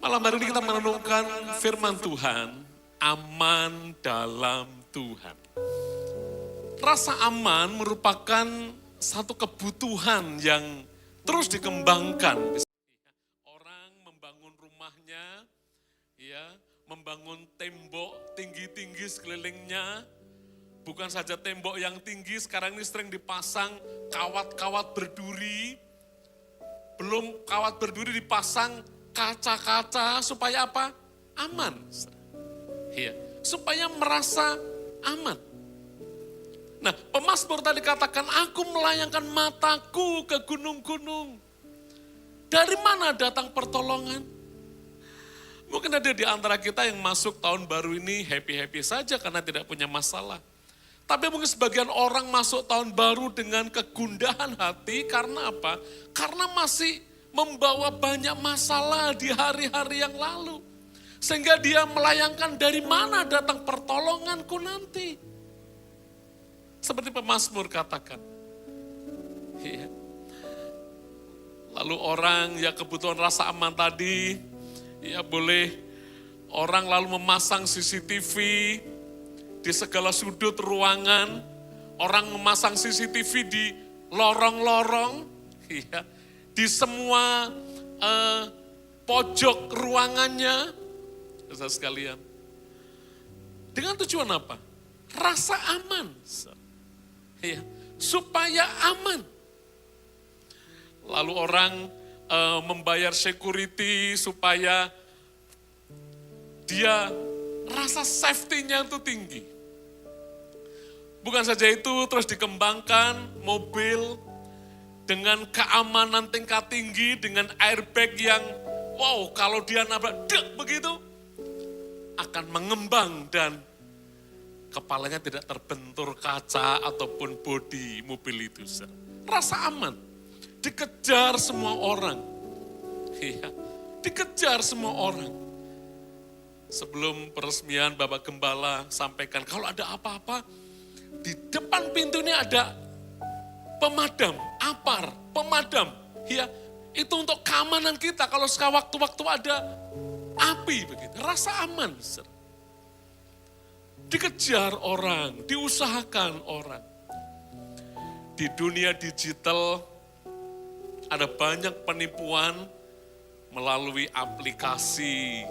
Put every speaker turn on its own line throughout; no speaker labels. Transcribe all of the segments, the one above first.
Malam hari ini kita merenungkan firman Tuhan, aman dalam Tuhan. Rasa aman merupakan satu kebutuhan yang terus dikembangkan. Orang membangun rumahnya, ya, membangun tembok tinggi-tinggi sekelilingnya. Bukan saja tembok yang tinggi, sekarang ini sering dipasang kawat-kawat berduri. Belum kawat berduri dipasang kaca-kaca supaya apa? Aman. Ya, supaya merasa aman. Nah, pemazmur tadi katakan, aku melayangkan mataku ke gunung-gunung. Dari mana datang pertolongan? Mungkin ada di antara kita yang masuk tahun baru ini happy-happy saja karena tidak punya masalah. Tapi mungkin sebagian orang masuk tahun baru dengan kegundahan hati karena apa? Karena masih membawa banyak masalah di hari-hari yang lalu. Sehingga dia melayangkan dari mana datang pertolonganku nanti. Seperti pemazmur katakan. Ya. Lalu orang ya kebutuhan rasa aman tadi, ya boleh orang lalu memasang CCTV di segala sudut ruangan, orang memasang CCTV di lorong-lorong, ya, di semua pojok ruangannya, saudara sekalian. Dengan tujuan apa? Rasa aman, ya, supaya aman. Lalu orang membayar security supaya dia rasa safety-nya itu tinggi. Bukan saja itu, terus dikembangkan mobil dengan keamanan tingkat tinggi, dengan airbag yang wow, kalau dia nabrak dek begitu, akan mengembang dan kepalanya tidak terbentur kaca ataupun bodi mobil itu. Rasa aman, dikejar semua orang. Iya, dikejar semua orang. Sebelum peresmian Bapak Gembala sampaikan, kalau ada apa-apa, di depan pintu ini ada pemadam, APAR, pemadam. Ya, itu untuk keamanan kita, kalau sewaktu-waktu ada api, begitu. Rasa aman. Dikejar orang, diusahakan orang. Di dunia digital, ada banyak penipuan melalui aplikasi.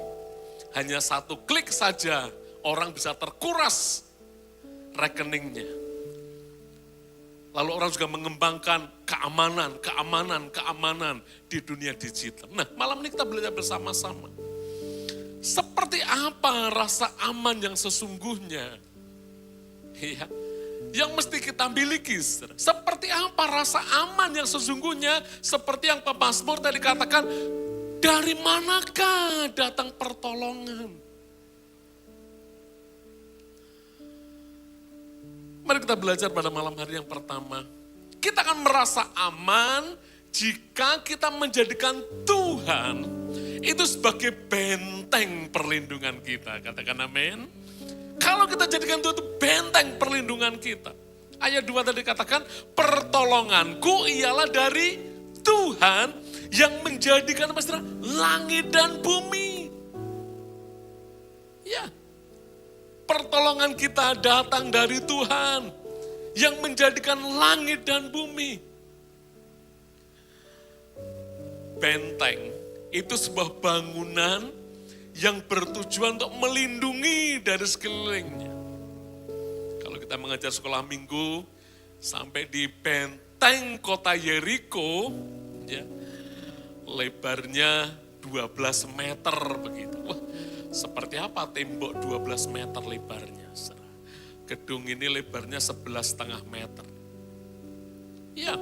Hanya satu klik saja, orang bisa terkuras rekeningnya. Lalu orang juga mengembangkan keamanan di dunia digital. Nah, malam ini kita belajar bersama-sama. Seperti apa rasa aman yang sesungguhnya? Ya, yang mesti kita miliki. Seperti apa rasa aman yang sesungguhnya? Seperti yang pemazmur tadi katakan, dari manakah datang pertolongan? Mari kita belajar pada malam hari yang pertama. Kita akan merasa aman jika kita menjadikan Tuhan itu sebagai benteng perlindungan kita. Katakan amin. Kalau kita jadikan Tuhan itu benteng perlindungan kita. Ayat 2 tadi katakan, pertolonganku ialah dari Tuhan yang menjadikan langit dan bumi. Ya, pertolongan kita datang dari Tuhan yang menjadikan langit dan bumi. Benteng itu sebuah bangunan yang bertujuan untuk melindungi dari sekelilingnya. Kalau kita mengajar sekolah minggu sampai di benteng kota Yeriko, ya, lebarnya 12 meter begitu. Wah, seperti apa tembok 12 meter lebarnya? Gedung ini lebarnya 11,5 meter. Ya,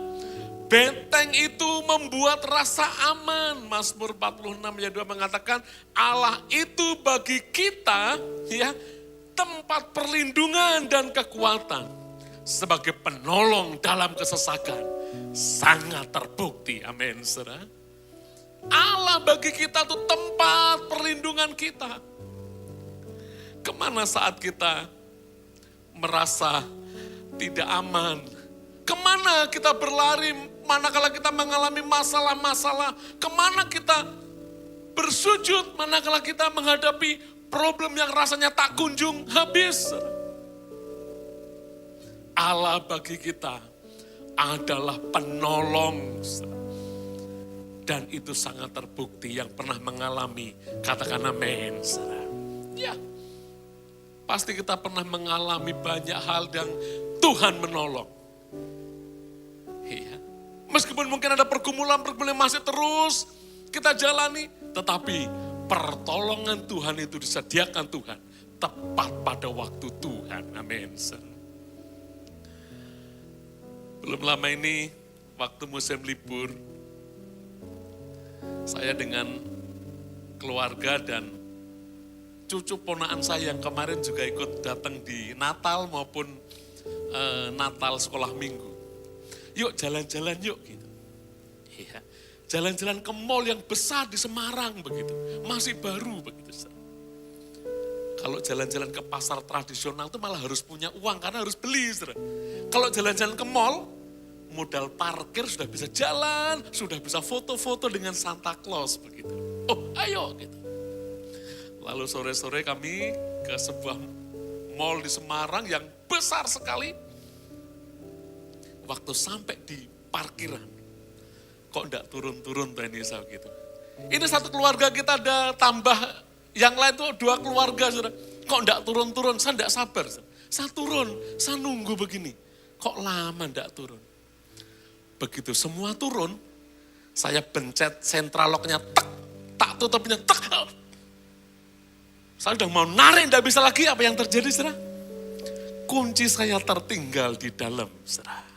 benteng itu membuat rasa aman. Mazmur 46 ayat 2 mengatakan, Allah itu bagi kita, ya, tempat perlindungan dan kekuatan. Sebagai penolong dalam kesesakan. Sangat terbukti, amin, saudara. Allah bagi kita itu tempat perlindungan kita. Kemana saat kita merasa tidak aman? Kemana kita berlari manakala kita mengalami masalah-masalah? Kemana kita bersujud manakala kita menghadapi problem yang rasanya tak kunjung habis. Allah bagi kita adalah penolong. Dan itu sangat terbukti yang pernah mengalami, katakan amin. Ya, pasti kita pernah mengalami banyak hal yang Tuhan menolong. Ya. Meskipun mungkin ada pergumulan masih terus kita jalani, tetapi pertolongan Tuhan itu disediakan Tuhan tepat pada waktu Tuhan. Amin. Belum lama ini, waktu musim libur, saya dengan keluarga dan cucu ponaan saya yang kemarin juga ikut datang di Natal maupun Natal sekolah minggu. Yuk jalan-jalan yuk gitu. Iya. Jalan-jalan ke mall yang besar di Semarang begitu. Masih baru begitu. Kalau jalan-jalan ke pasar tradisional itu malah harus punya uang karena harus beli. Kalau jalan-jalan ke mall, modal parkir sudah bisa jalan, sudah bisa foto-foto dengan Santa Claus begitu. Oh, ayo gitu. Lalu sore-sore kami ke sebuah mall di Semarang yang besar sekali. Waktu sampai di parkiran, kok enggak turun-turun Tani saya gitu. Ini satu keluarga kita ada tambah, yang lain tuh 2 keluarga. Saudara. Kok enggak turun-turun, saya enggak sabar. Saya turun, saya nunggu begini. Kok lama enggak turun. Begitu semua turun, saya pencet sentral locknya, tak tutupnya, saya udah mau narik, enggak bisa lagi. Apa yang terjadi, saudara? Kunci saya tertinggal di dalam, saudara.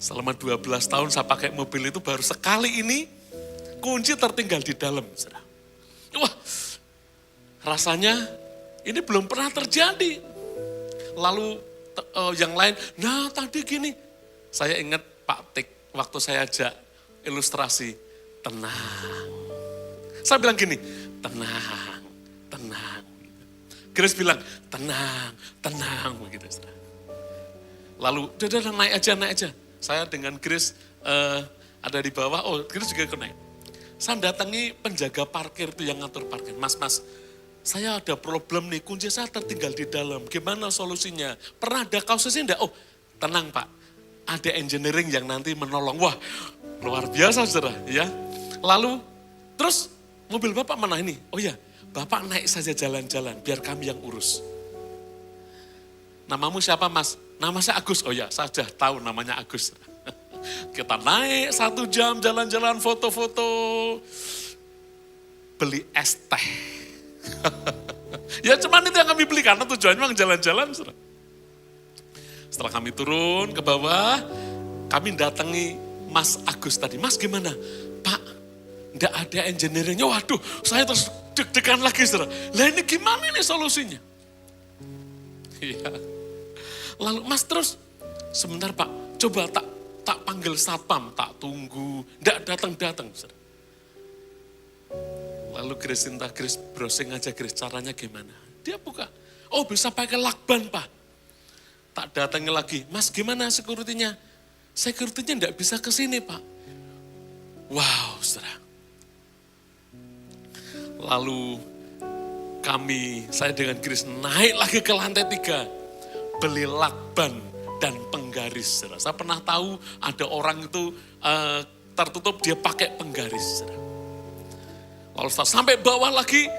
Selama 12 tahun saya pakai mobil itu baru sekali ini kunci tertinggal di dalam. Saudara. Wah, rasanya ini belum pernah terjadi. Lalu yang lain, nah tadi gini. Saya ingat Pak Tik, waktu saya ajak ilustrasi, tenang. Saya bilang gini, tenang. Grace bilang, tenang. Begitu. Lalu, udah naik aja. Saya dengan Grace ada di bawah, Grace juga naik. Saya datangi penjaga parkir itu yang ngatur parkir. Mas, saya ada problem nih, kunci saya tertinggal di dalam. Gimana solusinya? Pernah ada kasusnya enggak? Oh, tenang Pak, ada engineering yang nanti menolong. Wah, luar biasa saudara. Ya. Lalu, terus mobil Bapak mana ini? Oh ya, Bapak naik saja jalan-jalan, biar kami yang urus. Namamu siapa Mas? Nama saya Agus. Oh ya, saya sudah tahu namanya Agus. Kita naik 1 jam jalan-jalan foto-foto. Beli es teh. Ya cuman itu yang kami beli karena tujuannya memang jalan-jalan. Setelah kami turun ke bawah, kami datangi Mas Agus tadi. Mas gimana? Pak, enggak ada engineeringnya. Waduh, saya terus deg-degan lagi. Lah ini gimana nih solusinya? Iya. Lalu Mas terus, sebentar Pak, coba tak panggil satpam, tak tunggu, enggak datang-datang. Lalu Grace browsing aja Grace, caranya gimana? Dia buka, oh bisa pakai lakban Pak. Tak datangi lagi, Mas gimana security-nya? Security-nya enggak bisa ke sini Pak. Wow, saudara. Lalu saya dengan Grace naik lagi ke lantai 3. Beli lakban dan penggaris. Saya pernah tahu ada orang itu tertutup dia pakai penggaris. Lalu sampai bawah lagi,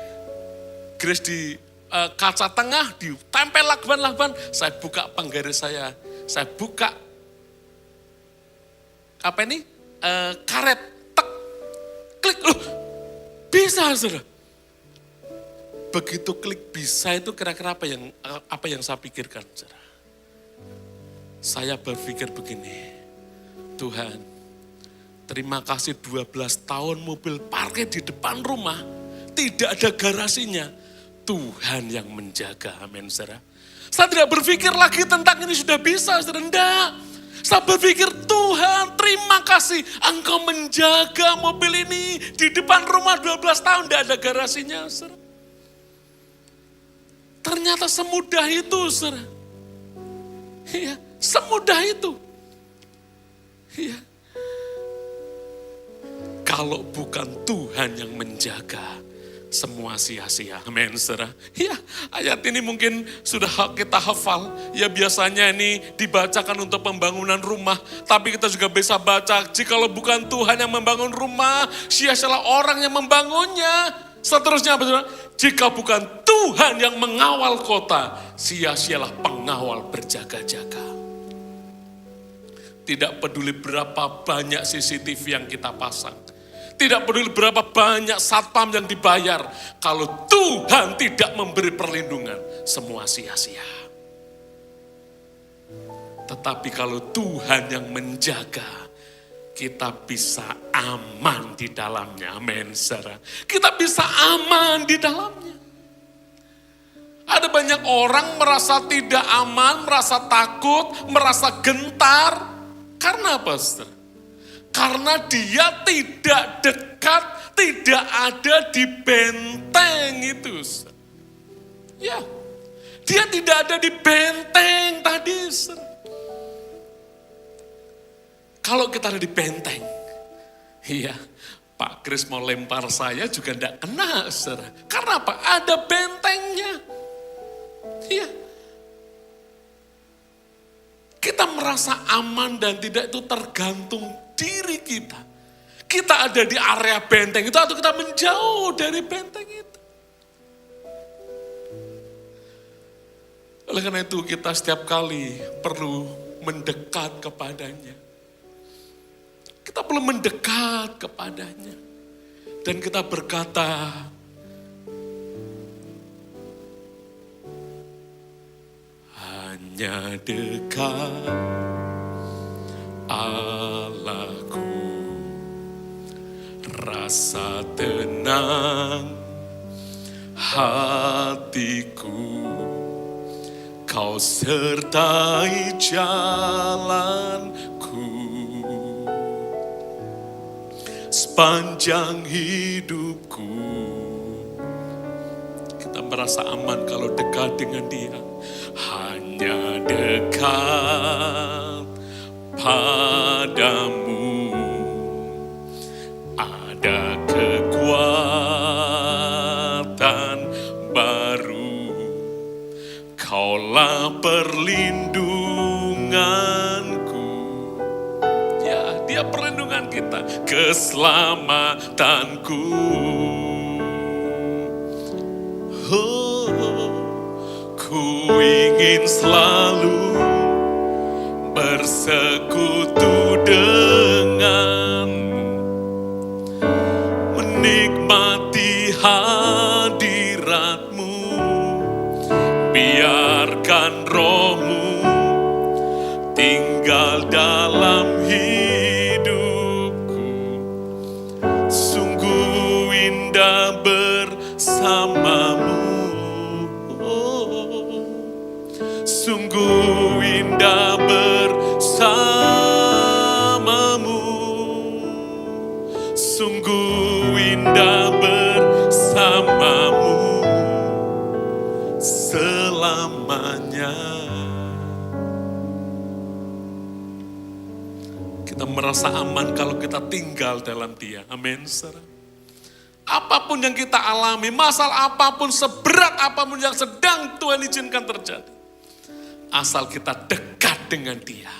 Grace di kaca tengah, ditempel lakban, saya buka penggaris saya buka karet, klik, bisa saudara. Begitu klik bisa itu kira-kira apa yang saya pikirkan. Saudara. Saya berpikir begini, Tuhan terima kasih 12 tahun mobil parkir di depan rumah, tidak ada garasinya. Tuhan yang menjaga, amin saudara. Saya tidak berpikir lagi tentang ini sudah bisa, saudara. Enggak. Saya berpikir Tuhan terima kasih Engkau menjaga mobil ini di depan rumah 12 tahun tidak ada garasinya, saudara. Ternyata semudah itu, saudara. Iya, semudah itu. Iya. Kalau bukan Tuhan yang menjaga, semua sia-sia. Amin, saudara. Ya, ayat ini mungkin sudah kita hafal. Ya, biasanya ini dibacakan untuk pembangunan rumah. Tapi kita juga bisa baca, jikalau bukan Tuhan yang membangun rumah, sia-sialah orang yang membangunnya. Seterusnya apa, saudara? Jika bukan Tuhan yang mengawal kota, sia-sialah pengawal berjaga-jaga. Tidak peduli berapa banyak CCTV yang kita pasang. Tidak peduli berapa banyak satpam yang dibayar. Kalau Tuhan tidak memberi perlindungan, semua sia-sia. Tetapi kalau Tuhan yang menjaga, kita bisa aman di dalamnya. Amin, saudara. Kita bisa aman di dalamnya. Ada banyak orang merasa tidak aman, merasa takut, merasa gentar. Karena apa, saudara? Karena dia tidak dekat, tidak ada di benteng itu. Ya, dia tidak ada di benteng tadi. Kalau kita ada di benteng, iya, Pak Kris mau lempar saya juga tidak kena, saudara. Karena apa? Ada bentengnya. Iya. Kita merasa aman dan tidak itu tergantung diri kita. Kita ada di area benteng itu atau kita menjauh dari benteng itu. Oleh karena itu kita setiap kali perlu mendekat kepadanya. Kita perlu mendekat kepadanya. Dan kita berkata, hanya dekat Allahku, rasa tenang hatiku, kau sertai jalanku, sepanjang hidupku. Kita merasa aman kalau dekat dengan Dia. Hanya dekat padamu ada kekuatan baru. Kaulah perlindunganku. Ya, Dia perlindungan kita, keselamatanku. Ku ingin selalu bersekutu denganmu, menikmati hadiratmu, biarkan rohmu tinggal dalam hidupku. Sungguh indah bersamamu. Sungguh indah bersamamu. Sungguh indah bersamamu selamanya. Kita merasa aman kalau kita tinggal dalam Dia. Amin, saudara. Apapun yang kita alami, masalah apapun, seberat apapun yang sedang Tuhan izinkan terjadi. Asal kita dekat dengan Dia.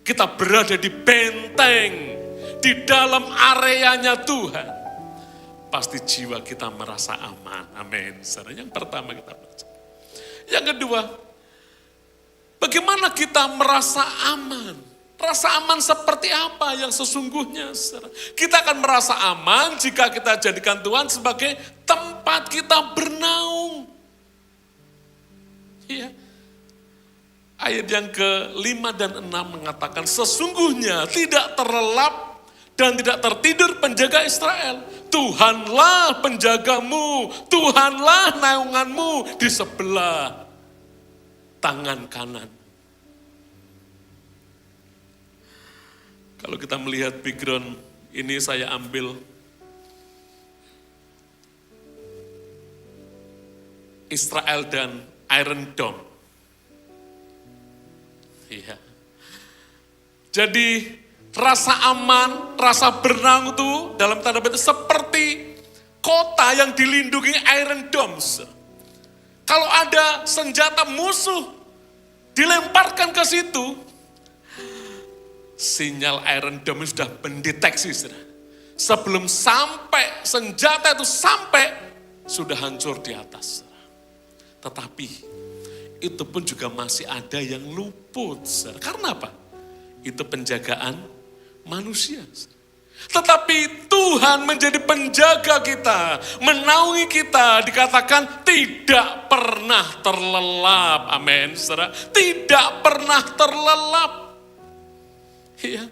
Kita berada di benteng, di dalam areanya Tuhan. Pasti jiwa kita merasa aman. Amin. Yang pertama kita baca. Yang kedua, bagaimana kita merasa aman? Rasa aman seperti apa yang sesungguhnya? Kita akan merasa aman jika kita jadikan Tuhan sebagai tempat kita bernaung. Iya. Ayat yang ke-5 dan 6 mengatakan, sesungguhnya tidak terlelap dan tidak tertidur penjaga Israel. Tuhanlah penjagamu, Tuhanlah naunganmu di sebelah tangan kanan. Kalau kita melihat background ini saya ambil Israel dan Iron Dome. Iya. Jadi Rasa aman, rasa bernaung itu dalam tanda petik seperti kota yang dilindungi Iron Dome. Kalau ada senjata musuh dilemparkan ke situ, sinyal Iron Dome sudah mendeteksi. Sebelum sampai senjata itu sampai, sudah hancur di atas. Tetapi itu pun juga masih ada yang luput. Karena apa? Itu penjagaan manusia. Tetapi Tuhan menjadi penjaga kita, menaungi kita, dikatakan tidak pernah terlelap. Amin. Tidak pernah terlelap. Ya.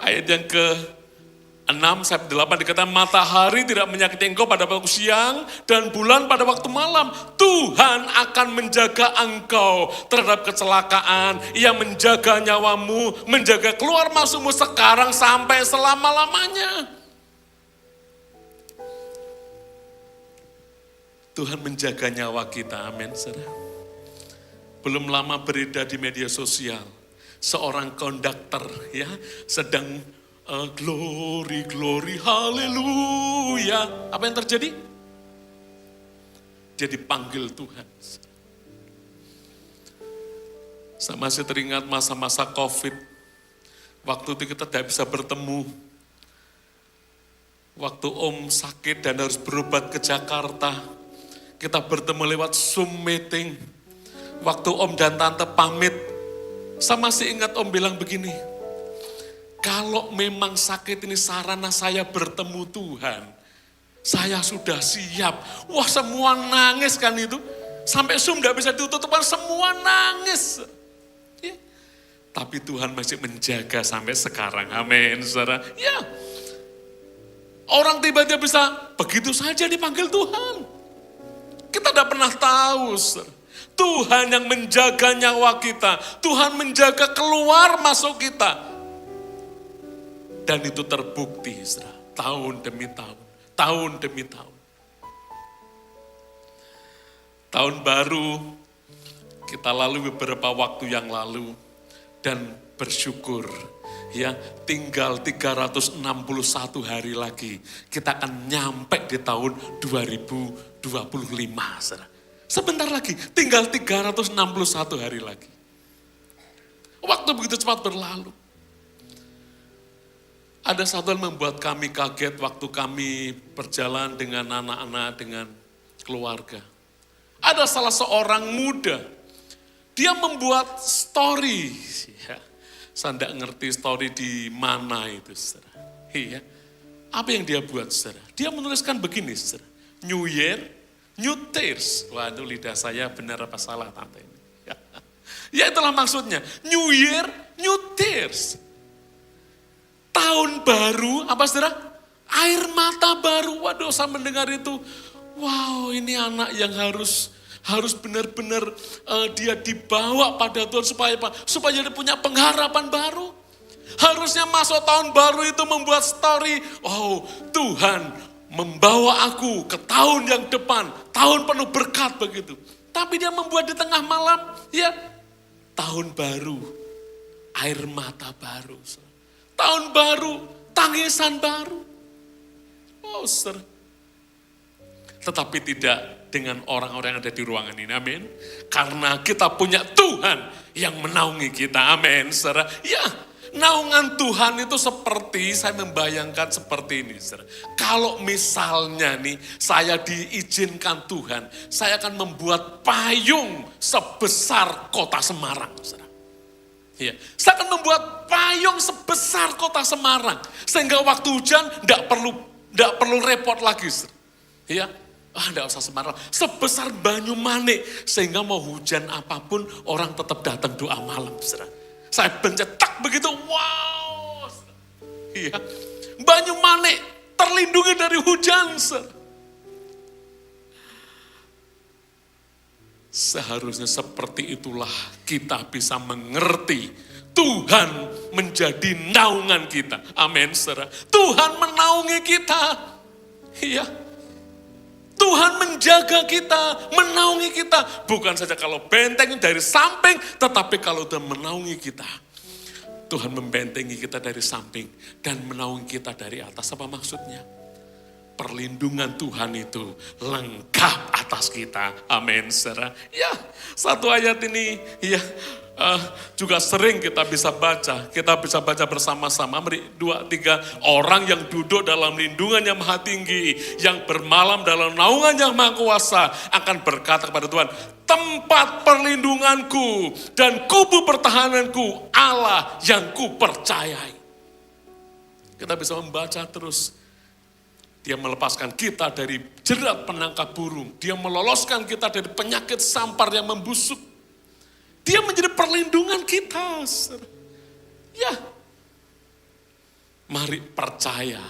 Ayat yang ke-6-8 dikatakan matahari tidak menyakiti engkau pada waktu siang dan bulan pada waktu malam. Tuhan akan menjaga engkau terhadap kecelakaan. Ia menjaga nyawamu, menjaga keluar masukmu sekarang sampai selama-lamanya. Tuhan menjaga nyawa kita, amin. Belum lama beredar di media sosial, seorang konduktor ya sedang glory, glory, haleluya. Apa yang terjadi? Dia dipanggil Tuhan. Saya masih teringat masa-masa COVID. Waktu itu kita tidak bisa bertemu. Waktu Om sakit dan harus berobat ke Jakarta. Kita bertemu lewat Zoom meeting. Waktu Om dan Tante pamit. Saya masih ingat Om bilang begini. Kalau memang sakit ini sarana saya bertemu Tuhan, saya sudah siap. Wah semua nangis kan itu. Sampai Zoom tidak bisa ditutup, semua nangis. Ya. Tapi Tuhan masih menjaga sampai sekarang. Amin, saudara. Ya. Orang tiba-tiba bisa begitu saja dipanggil Tuhan. Kita tidak pernah tahu, saudara. Tuhan yang menjaga nyawa kita. Tuhan menjaga keluar masuk kita. Dan itu terbukti, saudara, tahun demi tahun, tahun demi tahun. Tahun baru kita lalui beberapa waktu yang lalu dan bersyukur ya tinggal 361 hari lagi kita akan nyampe di tahun 2025, saudara. Sebentar lagi, tinggal 361 hari lagi. Waktu begitu cepat berlalu. Ada satu yang membuat kami kaget waktu kami berjalan dengan anak-anak, dengan keluarga. Ada salah seorang muda, dia membuat story. Ya, saya tidak ngerti story di mana itu, saudara. Iya. Apa yang dia buat, saudara? Dia menuliskan begini, saudara. New Year, New Tears. Waduh, lidah saya benar apa salah tante ini. Ya itulah maksudnya. New Year, New Tears. Tahun baru, apa saudara? Air mata baru. Waduh, saya mendengar itu. Wow, ini anak yang harus benar-benar dia dibawa pada Tuhan supaya dia punya pengharapan baru. Harusnya masuk tahun baru itu membuat story. Oh, Tuhan membawa aku ke tahun yang depan. Tahun penuh berkat begitu. Tapi dia membuat di tengah malam, ya tahun baru. Air mata baru. Tahun baru, tangisan baru. Oh, tetapi tidak dengan orang-orang yang ada di ruangan ini, amin. Karena kita punya Tuhan yang menaungi kita, amin. Saudara. Ya, naungan Tuhan itu seperti, saya membayangkan seperti ini. Saudara. Kalau misalnya nih, saya diizinkan Tuhan, saya akan membuat payung sebesar kota Semarang. Saudara. Ya, saya akan membuat payung sebesar kota Semarang. Sehingga waktu hujan tidak perlu repot lagi. Ya, tidak usah Semarang. Sebesar Banyumanik. Sehingga mau hujan apapun orang tetap datang doa malam. Saya bencetak begitu, wow. Ya, Banyumanik terlindungi dari hujan. Seharusnya seperti itulah kita bisa mengerti Tuhan menjadi naungan kita. Amin, saudara. Tuhan menaungi kita. Iya. Tuhan menjaga kita, menaungi kita. Bukan saja kalau benteng dari samping, tetapi kalau Tuhan menaungi kita. Tuhan membentengi kita dari samping dan menaungi kita dari atas. Apa maksudnya? Perlindungan Tuhan itu lengkap atas kita. Amin, saudara. Ya, satu ayat ini ya juga sering kita bisa baca. Kita bisa baca bersama-sama. Mari 2, 3. Orang yang duduk dalam lindungan yang maha tinggi, yang bermalam dalam naungan yang maha kuasa, akan berkata kepada Tuhan, tempat perlindunganku dan kubu pertahananku, Allah yang kupercayai. Kita bisa membaca terus. Dia melepaskan kita dari jerat penangkap burung. Dia meloloskan kita dari penyakit sampar yang membusuk. Dia menjadi perlindungan kita. Ya, mari percaya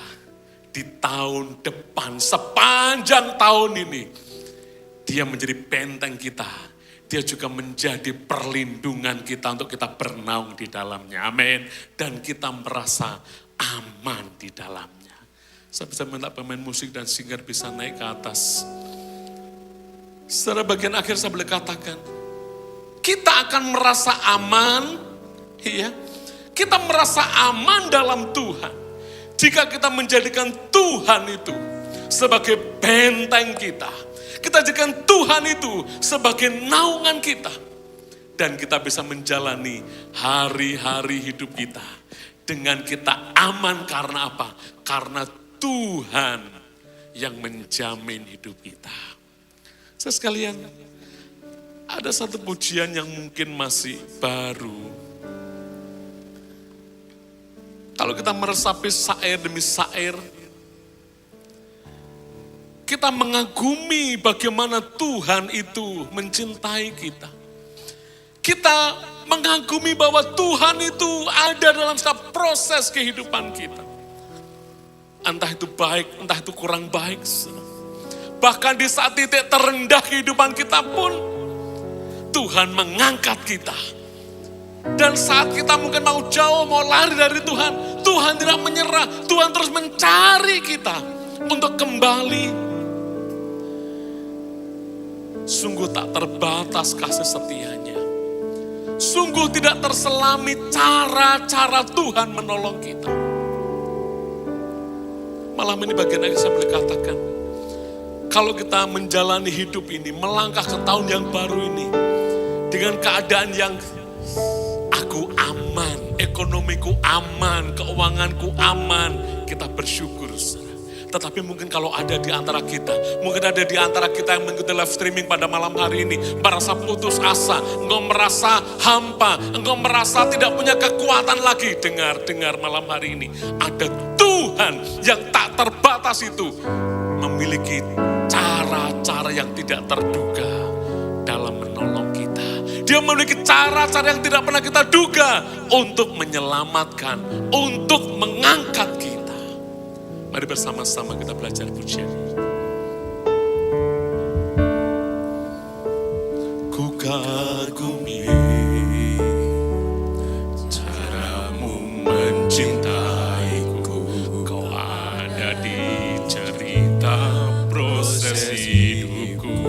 di tahun depan, sepanjang tahun ini, dia menjadi benteng kita. Dia juga menjadi perlindungan kita untuk kita bernaung di dalamnya. Amin. Dan kita merasa aman di dalamnya. Saya bisa minta pemain musik dan singer bisa naik ke atas. Setelah bagian akhir saya boleh katakan, kita akan merasa aman, ya. Kita merasa aman dalam Tuhan. Jika kita menjadikan Tuhan itu sebagai benteng kita. Kita jadikan Tuhan itu sebagai naungan kita. Dan kita bisa menjalani hari-hari hidup kita. Dengan kita aman karena apa? Karena Tuhan yang menjamin hidup kita. Saya sekalian, ada satu pujian yang mungkin masih baru. Kalau kita meresapi syair demi syair, kita mengagumi bagaimana Tuhan itu mencintai kita. Kita mengagumi bahwa Tuhan itu ada dalam setiap proses kehidupan kita. Entah itu baik, entah itu kurang baik. Bahkan di saat titik terendah kehidupan kita pun, Tuhan mengangkat kita. Dan saat kita mungkin mau jauh, mau lari dari Tuhan, Tuhan tidak menyerah. Tuhan terus mencari kita untuk kembali. Sungguh tak terbatas kasih setianya. Sungguh tidak terselami cara-cara Tuhan menolong kita. Malam ini bagian akhir saya boleh katakan, kalau kita menjalani hidup ini, melangkah ke tahun yang baru ini, dengan keadaan yang aku aman, ekonomiku aman, keuanganku aman, kita bersyukur. Tetapi mungkin kalau ada di antara kita, mungkin ada di antara kita yang mengikuti live streaming pada malam hari ini, merasa putus asa, engkau merasa hampa, engkau merasa tidak punya kekuatan lagi. Dengar malam hari ini, ada Tuhan yang tak terbatas itu, memiliki cara-cara yang tidak terduga dalam menolong kita. Dia memiliki cara-cara yang tidak pernah kita duga untuk menyelamatkan, untuk mengangkat kita. Mari bersama-sama kita belajar pujian. Ku kagumi caramu mencintaiku. Kau ada di cerita proses hidupku.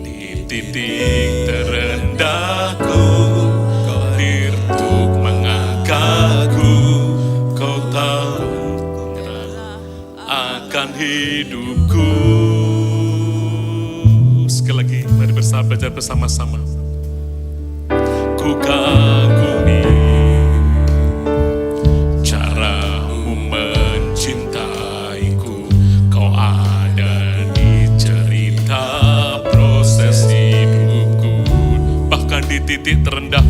Di titik terendahku, kau hadir untuk mengangkatku. Kau tahu akan hidupku. Sekali lagi, mari belajar bersama-sama. Ku kagumi caramu mencintaiku. Kau ada di cerita proses hidupku. Bahkan di titik terendah